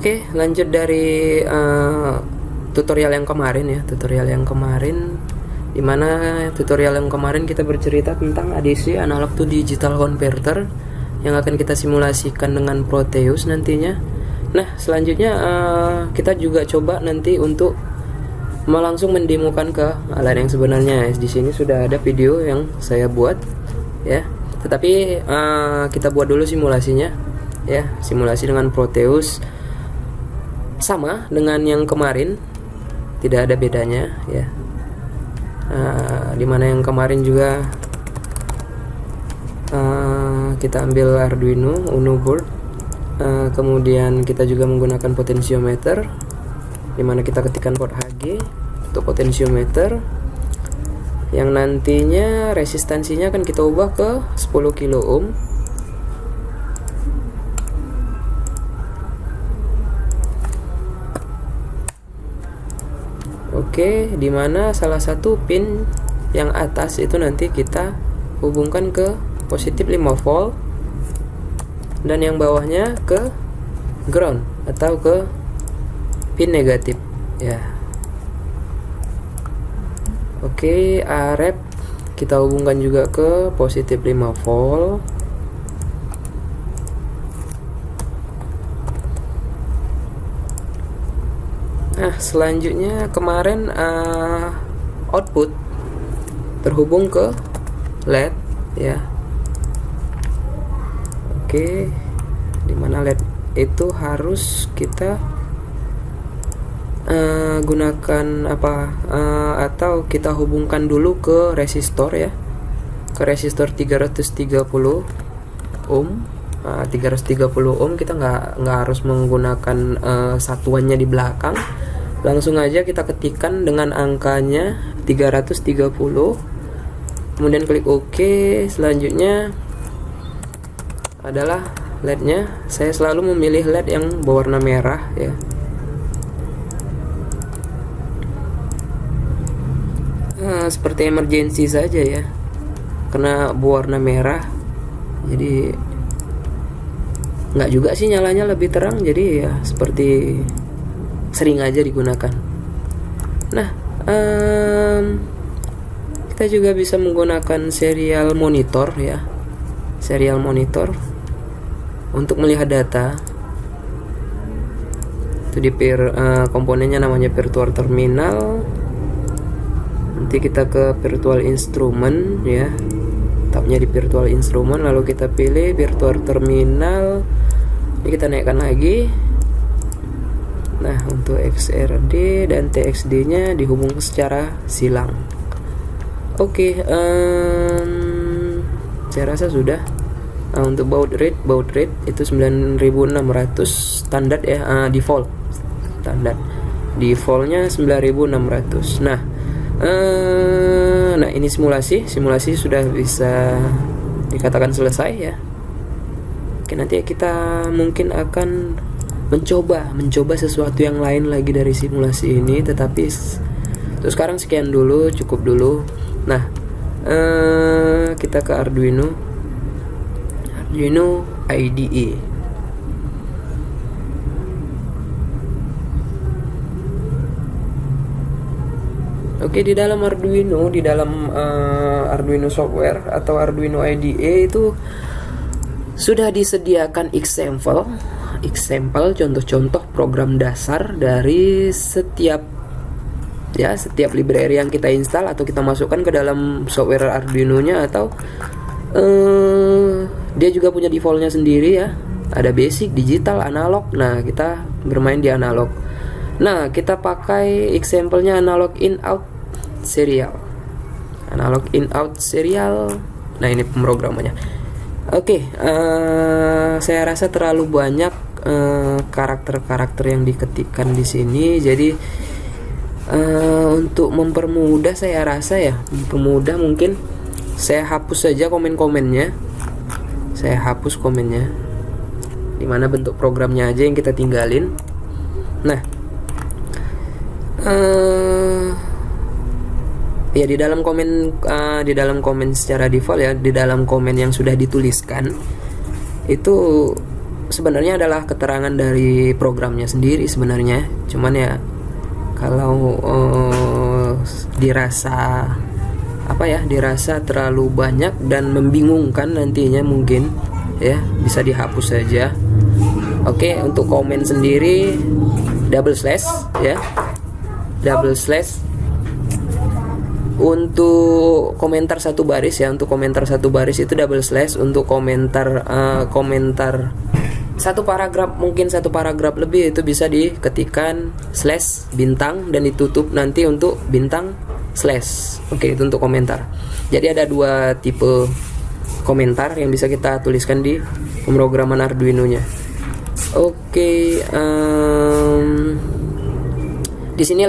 Oke, lanjut dari tutorial yang kemarin ya. Dimana tutorial yang kemarin kita bercerita tentang ADC, analog to digital converter, yang akan kita simulasikan dengan Proteus nantinya. Nah, selanjutnya kita juga coba nanti untuk langsung mendemokan ke alat yang sebenarnya. Di sini sudah ada video yang saya buat ya. Tetapi kita buat dulu simulasinya ya. Simulasi dengan Proteus sama dengan yang kemarin, tidak ada bedanya ya. Dimana yang kemarin juga kita ambil Arduino Uno board, kemudian kita juga menggunakan potensiometer, dimana kita ketikkan port HG untuk potensiometer, yang nantinya resistansinya akan kita ubah ke 10 kilo ohm. Oke, dimana salah satu pin yang atas itu nanti kita hubungkan ke positif 5 volt dan yang bawahnya ke ground atau ke pin negatif ya. Oke, Arep kita hubungkan juga ke positif 5 volt. Nah, selanjutnya kemarin output terhubung ke LED ya. Oke, dimana LED itu harus kita gunakan atau kita hubungkan dulu ke resistor ya, ke resistor 330 ohm. 330 ohm kita nggak harus menggunakan satuannya di belakang, langsung aja kita ketikkan dengan angkanya 330, kemudian klik OK. Selanjutnya adalah LED-nya. Saya selalu memilih LED yang berwarna merah ya. Seperti emergency saja ya, karena berwarna merah jadi nggak juga sih nyalanya lebih terang, jadi ya seperti sering aja digunakan. Nah, kita juga bisa menggunakan serial monitor ya, serial monitor untuk melihat data. Itu di komponennya namanya virtual terminal. Nanti kita ke virtual instrument ya, tabnya di virtual instrument, lalu kita pilih virtual terminal. Ini kita naikkan lagi. Nah, untuk XRD dan TXD nya dihubung secara silang. Oke, saya rasa sudah. Untuk baud rate itu 9600 standar ya, default standar, defaultnya 9600. Nah, ini simulasi sudah bisa dikatakan selesai ya. Oke, nanti kita mungkin akan mencoba sesuatu yang lain lagi dari simulasi ini, tetapi terus sekarang sekian dulu, cukup dulu. Nah, kita ke Arduino IDE. Oke, di dalam Arduino, Arduino software atau Arduino IDE itu sudah disediakan example contoh-contoh program dasar dari setiap library yang kita install atau kita masukkan ke dalam software Arduino-nya, atau dia juga punya defaultnya sendiri ya. Ada basic, digital, analog. Nah, kita bermain di analog. Nah, kita pakai example-nya analog in out serial. Nah, ini pemrogramannya. Oke, saya rasa terlalu banyak karakter-karakter yang diketikkan di sini. Jadi untuk mempermudah, saya rasa ya, mungkin saya hapus saja komen-komennya. Dimana bentuk programnya aja yang kita tinggalin. Nah, ya di dalam komen secara default ya, di dalam komen yang sudah dituliskan itu sebenarnya adalah keterangan dari programnya sendiri sebenarnya, cuman ya kalau dirasa terlalu banyak dan membingungkan nantinya mungkin ya bisa dihapus saja. Oke, untuk komen sendiri double slash ya, double slash. Untuk komentar satu baris ya, untuk komentar satu baris itu double slash. Untuk komentar satu paragraf, mungkin satu paragraf lebih, itu bisa diketikkan slash bintang dan ditutup nanti untuk bintang slash. Oke, itu untuk komentar. Jadi ada dua tipe komentar yang bisa kita tuliskan di pemrograman Arduino nya. Oke, di sini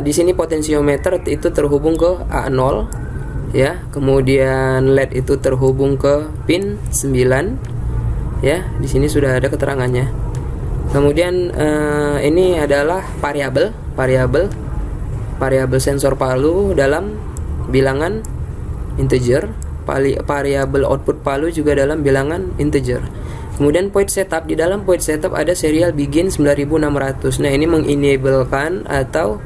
di sini potensiometer itu terhubung ke A0 ya, kemudian LED itu terhubung ke pin 9 ya. Di sini sudah ada keterangannya. Kemudian ini adalah variabel sensor palu dalam bilangan integer, variabel output palu juga dalam bilangan integer. Kemudian point setup, di dalam point setup ada serial begin 9600. Nah, ini mengenablekan atau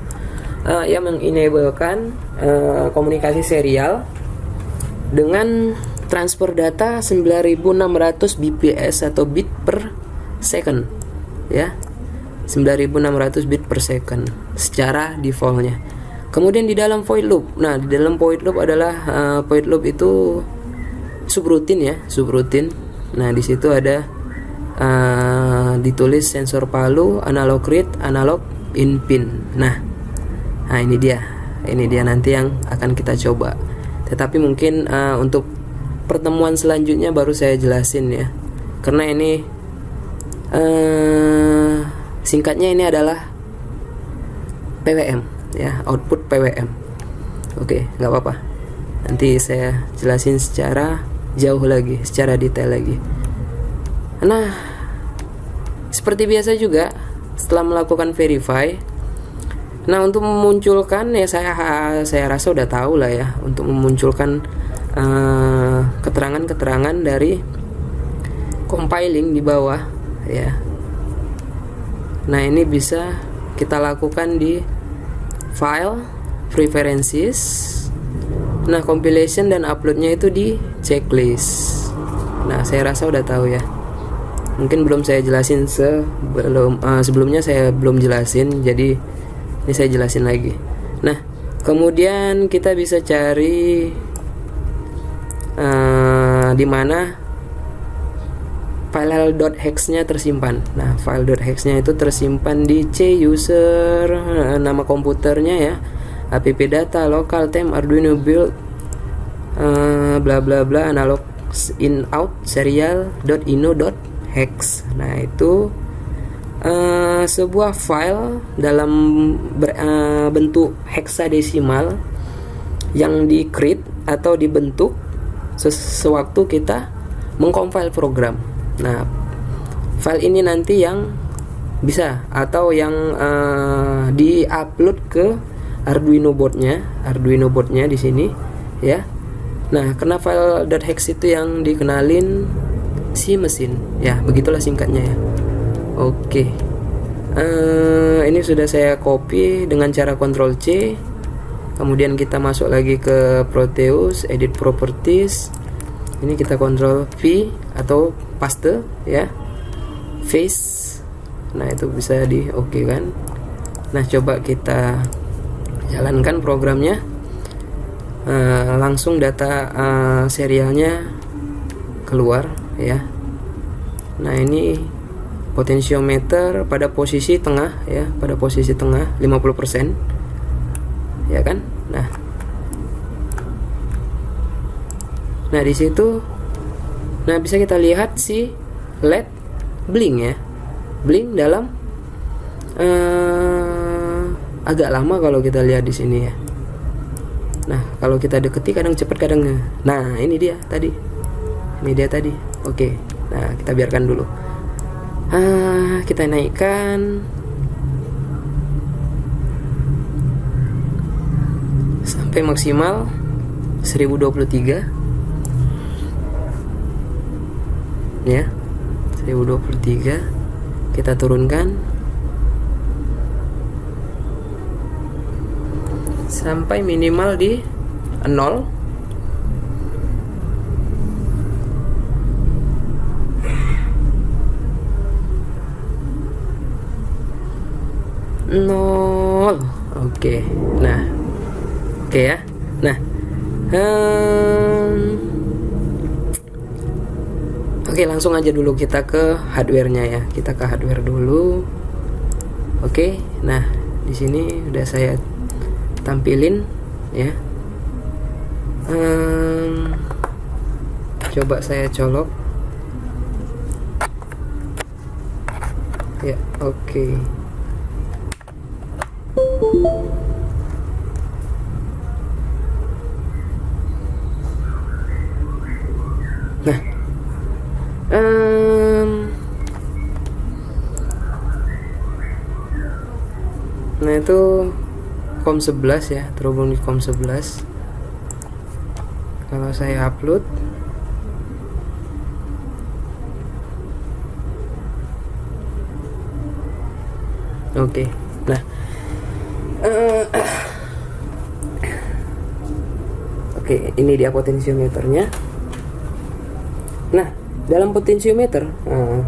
komunikasi serial dengan transfer data 9600 bps atau bit per second ya. 9600 bit per second secara defaultnya. Kemudian di dalam void loop. Nah, di dalam void loop adalah void loop itu subroutine ya, subroutine. Nah, di situ ada ditulis sensor palu analog read, analog in pin. Nah, ini dia nanti yang akan kita coba. Tetapi mungkin untuk pertemuan selanjutnya baru saya jelasin ya, karena ini singkatnya ini adalah PWM ya, output PWM. Oke, nggak apa-apa. Nanti saya jelasin secara jauh lagi, secara detail lagi. Nah, seperti biasa juga setelah melakukan verify, nah untuk memunculkan ya, saya rasa udah tahu lah ya, untuk memunculkan keterangan-keterangan dari compiling di bawah ya. Nah, ini bisa kita lakukan di file preferences. Nah, compilation dan uploadnya itu di checklist. Nah, saya rasa udah tahu ya. Mungkin belum saya jelasin sebelumnya saya belum jelasin, jadi ini saya jelasin lagi. Nah, kemudian kita bisa cari di mana file.hex-nya tersimpan. Nah, file.hex-nya itu tersimpan di C user, nama komputernya ya, app data local temp Arduino build bla bla bla analog in out serial.ino.hex. Nah, itu sebuah file dalam bentuk heksadesimal yang di-create atau dibentuk sewaktu kita mengcompile program. Nah, file ini nanti yang bisa atau yang di-upload ke Arduino boardnya di sini ya. Nah, karena file.hex itu yang dikenalin si mesin ya, begitulah singkatnya ya. Oke, ini sudah saya copy dengan cara Ctrl C. Kemudian kita masuk lagi ke Proteus, edit properties. Ini kita Ctrl V atau paste ya, face. Nah, itu bisa di oke kan. Nah, coba kita jalankan programnya. Langsung data serialnya keluar ya. Nah, ini potensiometer pada posisi tengah ya, pada posisi tengah 50% ya kan. Nah, di situ bisa kita lihat si LED blink ya, blink dalam agak lama kalau kita lihat di sini ya. Nah, kalau kita deketi kadang cepat kadang nggak. Nah, ini dia tadi. Oke. Nah, kita biarkan dulu. Kita naikkan sampai maksimal 1023 ya. 1023. Kita turunkan sampai minimal di 0. Oke. Nah, oke ya. Nah, oke, langsung aja dulu kita ke hardware-nya ya. Kita ke hardware dulu. Oke. Nah, di sini udah saya tampilin ya. Coba saya colok. Ya, oke. Nah, nah itu COM 11 ya, terhubung di COM 11. Kalau saya upload, oke. Nah, oke, ini dia potensiometernya. Nah, dalam potensiometer,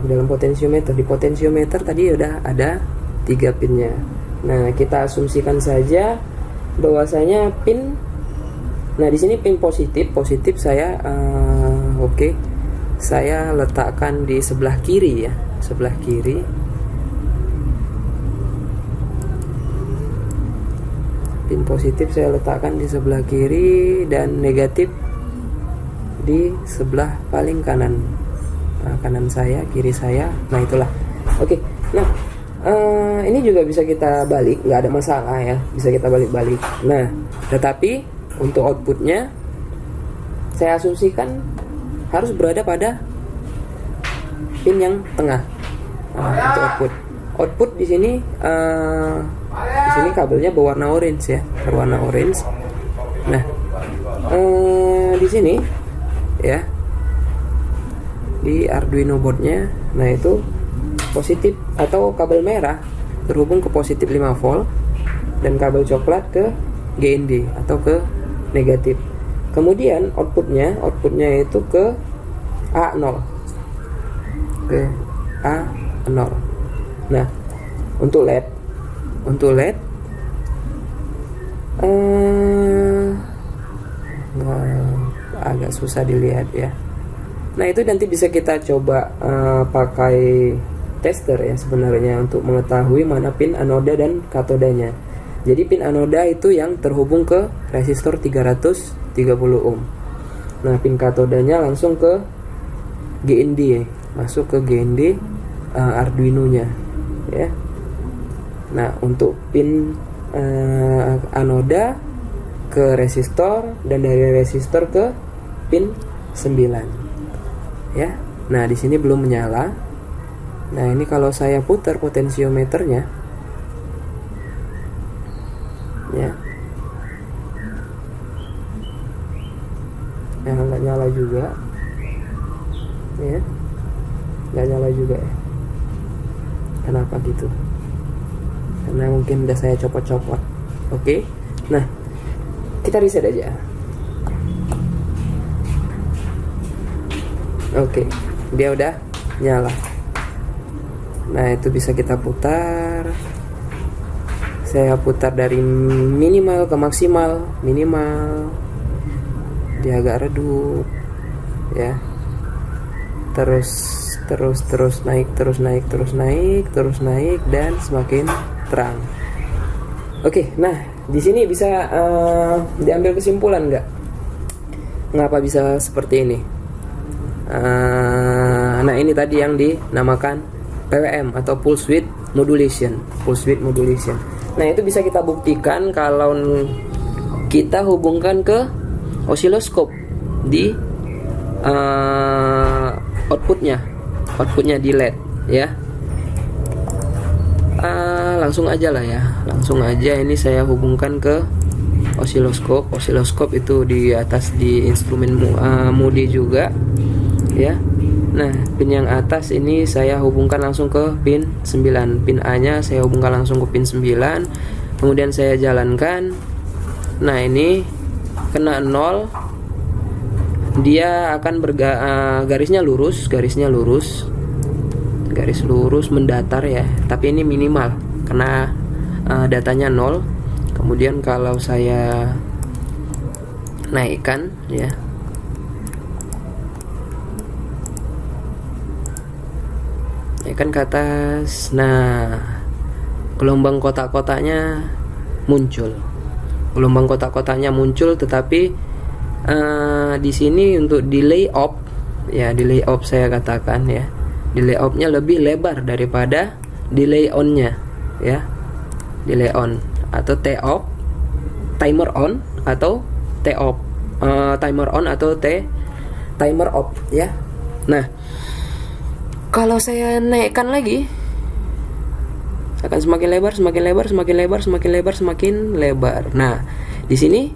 di potensiometer tadi udah ada 3 pinnya. Nah, kita asumsikan saja bahwasanya pin, nah di sini pin positif saya, oke, saya letakkan di sebelah kiri ya, sebelah kiri. Pin positif saya letakkan di sebelah kiri dan negatif di sebelah paling kanan. Nah, kanan saya, kiri saya. Nah, itulah. Oke. Nah, ini juga bisa kita balik, nggak ada masalah ya. Bisa kita balik-balik. Nah, tetapi untuk outputnya saya asumsikan harus berada pada pin yang tengah. Nah, untuk output di sini kabelnya berwarna orange ya, berwarna orange. Nah, di sini ya, di Arduino boardnya, nah itu positif atau kabel merah terhubung ke positif 5 volt dan kabel coklat ke GND atau ke negatif. Kemudian outputnya itu ke A0, Nah, untuk LED agak susah dilihat ya. Nah, itu nanti bisa kita coba pakai tester ya sebenarnya untuk mengetahui mana pin anoda dan katodanya. Jadi pin anoda itu yang terhubung ke resistor 330 ohm. Nah, pin katodanya langsung ke GND, masuk ke GND Arduino-nya ya. Nah, untuk pin anoda ke resistor dan dari resistor ke pin 9 ya. Nah, di sini belum menyala. Nah, ini kalau saya putar potensiometernya ya, nggak nyala juga ya, nggak nyala juga ya. Kenapa gitu? Karena mungkin udah saya copot-copot. Oke. Nah, kita reset aja. Oke, dia udah nyala. Nah, itu bisa kita putar. Saya putar dari minimal ke maksimal. Minimal dia agak redup ya. Terus naik dan semakin terang. Oke, nah di sini bisa diambil kesimpulan nggak? Mengapa bisa seperti ini? Nah, ini tadi yang dinamakan PWM atau pulse width modulation. Nah, itu bisa kita buktikan kalau kita hubungkan ke osiloskop di outputnya di LED ya. Langsung aja lah ya, langsung aja ini saya hubungkan ke osiloskop itu di atas di instrumen MUDI juga ya. Nah, pin yang atas ini saya hubungkan langsung ke pin 9. Pin A nya saya hubungkan langsung ke pin 9. Kemudian saya jalankan. Nah, ini kena 0. Dia akan garisnya lurus mendatar ya, tapi ini minimal karena datanya 0. Kemudian kalau saya naikkan ya, naikkan ke atas. Nah, gelombang kotak-kotaknya muncul. Tetapi di sini untuk delay off ya, delay off saya katakan ya, delay off-nya lebih lebar daripada delay on-nya ya. Delay on atau T off, timer on atau T off, timer on atau timer off ya. Nah, kalau saya naikkan lagi akan semakin lebar. Nah, di sini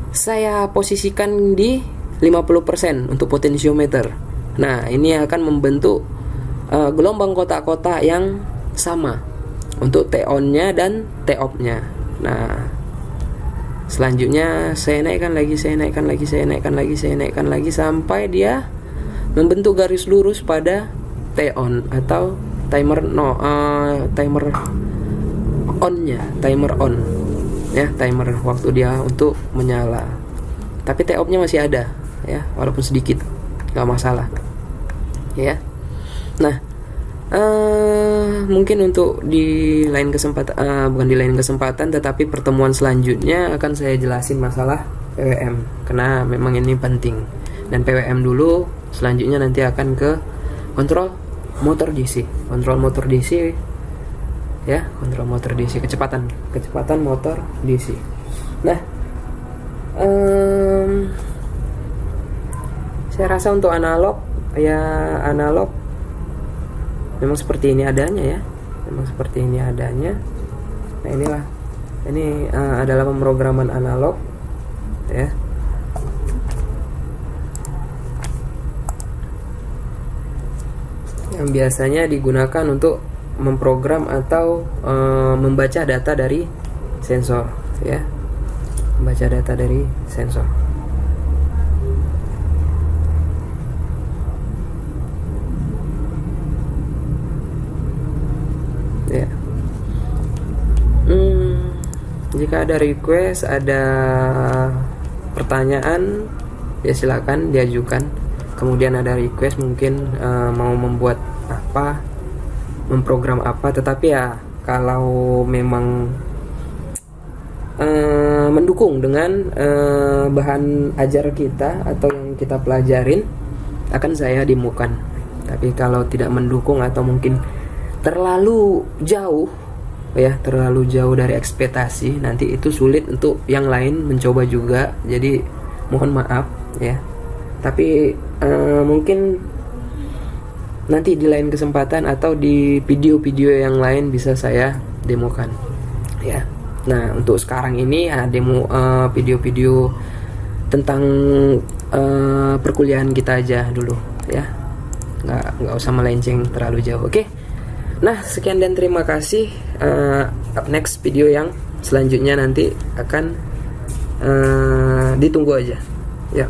saya posisikan di 50% untuk potensiometer. Nah, ini akan membentuk gelombang kotak-kotak yang sama untuk T on-nya dan T off-nya. Nah, selanjutnya saya naikkan lagi sampai dia membentuk garis lurus pada T on atau timer on-nya, timer on ya, timer waktu dia untuk menyala. Tapi T off-nya masih ada ya, walaupun sedikit, nggak masalah ya. Nah, mungkin untuk di lain kesempatan, bukan di lain kesempatan, tetapi pertemuan selanjutnya akan saya jelasin masalah PWM karena memang ini penting. Dan PWM dulu, selanjutnya nanti akan ke kontrol motor DC ya, kontrol motor DC, kecepatan motor DC. Nah, saya rasa untuk analog memang seperti ini adanya ya, Nah, ini adalah pemrograman analog ya. Yang biasanya digunakan untuk memprogram atau membaca data dari sensor ya, ya. Jika ada request, ada pertanyaan ya, silakan diajukan. Kemudian ada request mungkin mau membuat apa, memprogram apa, tetapi ya kalau memang mendukung dengan bahan ajar kita atau yang kita pelajarin, akan saya demokan. Tapi kalau tidak mendukung atau mungkin terlalu jauh dari ekspektasi, nanti itu sulit untuk yang lain mencoba juga. Jadi mohon maaf ya. Tapi mungkin nanti di lain kesempatan atau di video-video yang lain bisa saya demokan ya. Nah, untuk sekarang ini demo video-video tentang perkuliahan kita aja dulu ya, nggak usah melenceng terlalu jauh. Oke. Nah, sekian dan terima kasih. Up next video yang selanjutnya nanti akan ditunggu aja ya.